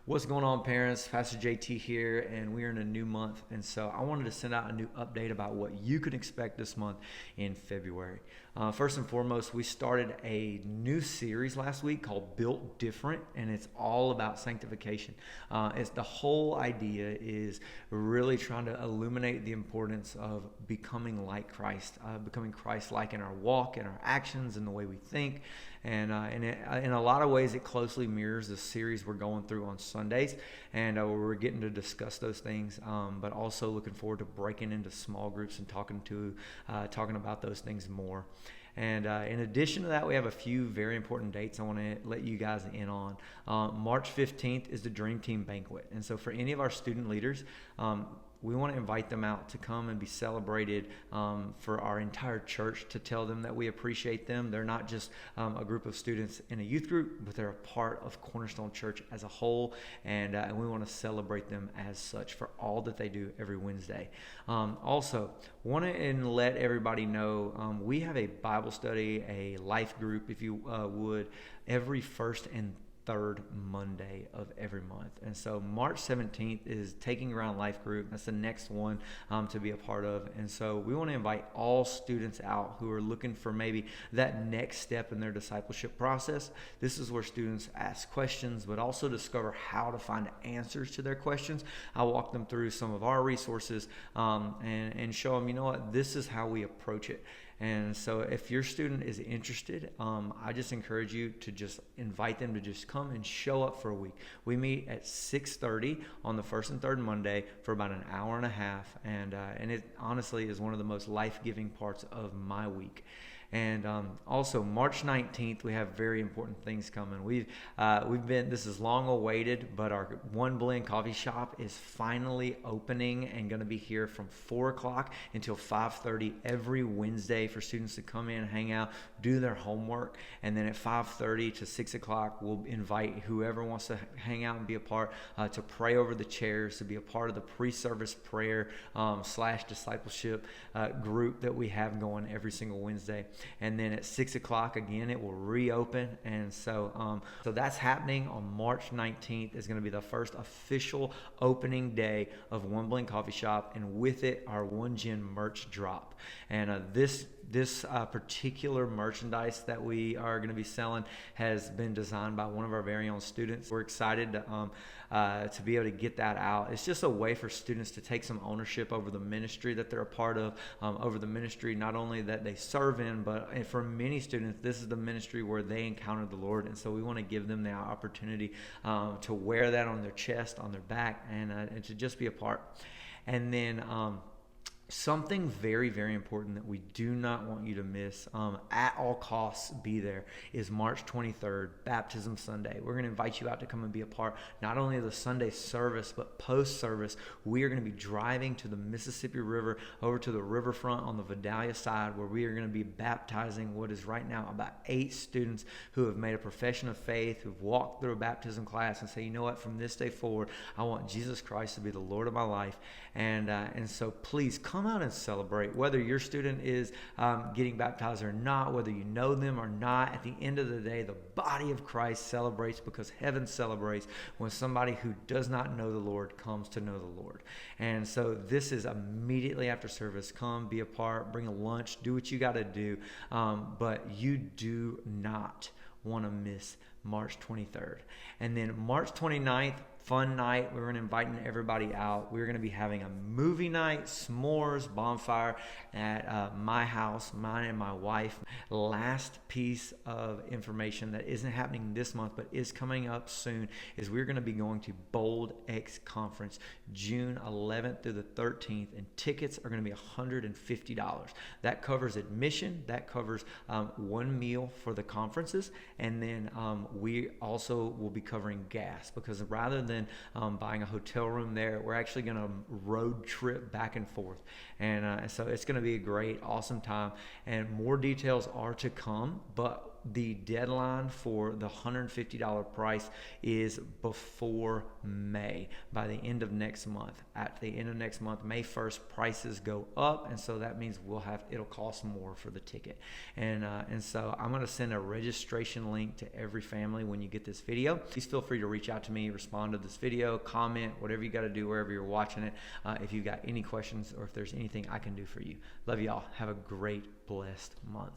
What's going on, parents? Pastor JT here, and we are in a new month, and so I wanted to send out a new update about what you can expect this month in February. First and foremost, we started a new series last week called Built Different, and it's all about sanctification. It's the whole idea is really trying to illuminate the importance of becoming like Christ, becoming Christ-like in our walk, in our actions, in the way we think. And in a lot of ways, it closely mirrors the series we're going through on Sundays, and we're getting to discuss those things, but also looking forward to breaking into small groups and talking about those things more. And in addition to that, we have a few very important dates I want to let you guys in on. March 15th is the Dream Team Banquet. And so for any of our student leaders, we want to invite them out to come and be celebrated for our entire church, to tell them that we appreciate them. They're not just a group of students in a youth group, but they're a part of Cornerstone Church as a whole, and we want to celebrate them as such for all that they do every Wednesday. Also, want to let everybody know we have a Bible study, a life group, if you would, every first and third Monday of every month. And so March 17th is Taking Around Life Group. That's the next one to be a part of. And so we want to invite all students out who are looking for maybe that next step in their discipleship process. This is where students ask questions, but also discover how to find answers to their questions. I'll walk them through some of our resources and show them, you know what, this is how we approach it. And so if your student is interested, I just encourage you to just invite them to just come and show up for a week. We meet at 6:30 on the first and third Monday for about an hour and a half. And it honestly is one of the most life-giving parts of my week. And also March 19th, we have very important things coming. We've been, this is long awaited, but our One Blend coffee shop is finally opening and going to be here from 4 o'clock until 5:30 every Wednesday for students to come in, hang out, do their homework. And then at 5:30 to 6 o'clock, we'll invite whoever wants to hang out and be a part to pray over the chairs, to be a part of the pre-service prayer / discipleship group that we have going every single Wednesday. And then at 6 o'clock, again, it will reopen. And so that's happening on March 19th. Is going to be the first official opening day of One Blend Coffee Shop. And with it, our OneGen merch drop. And this particular merchandise that we are going to be selling has been designed by one of our very own students. We're excited to be able to get that out. It's just a way for students to take some ownership over the ministry that they're a part of, over the ministry not only that they serve in, but for many students, this is the ministry where they encounter the Lord. And so we want to give them the opportunity to wear that on their chest, on their back, and to just be a part. And then something very, very important that we do not want you to miss, at all costs be there, is March 23rd, Baptism Sunday. We're going to invite you out to come and be a part not only of the Sunday service, but post-service. We are going to be driving to the Mississippi River, over to the riverfront on the Vidalia side, where we are going to be baptizing what is right now about 8 students who have made a profession of faith, who've walked through a baptism class and say, you know what, from this day forward, I want Jesus Christ to be the Lord of my life. And so please come out and celebrate, whether your student is getting baptized or not, whether you know them or not. At the end of the day, the body of Christ celebrates because heaven celebrates when somebody who does not know the Lord comes to know the Lord. And so this is immediately after service. Come, be a part, bring a lunch, do what you got to do. But you do not want to miss March 23rd. And then March 29th, fun night. We're going to invite everybody out. We're going to be having a movie night, s'mores, bonfire at my house, mine and my wife. Last piece of information that isn't happening this month but is coming up soon is we're going to be going to BOLDx conference June 11th through the 13th, and tickets are going to be $150. That covers admission. That covers one meal for the conferences, and then we also will be covering gas, because rather than buying a hotel room there, we're actually going to road trip back and forth. And so it's going to be a great, awesome time. And more details are to come, but the deadline for the $150 price is before May, by the end of next month. At the end of next month, May 1st, prices go up, and so that means it'll cost more for the ticket. And so I'm going to send a registration link to every family when you get this video. Please feel free to reach out to me, respond to this video, comment, whatever you got to do wherever you're watching it. If you've got any questions or if there's anything I can do for you. Love y'all. Have a great, blessed month.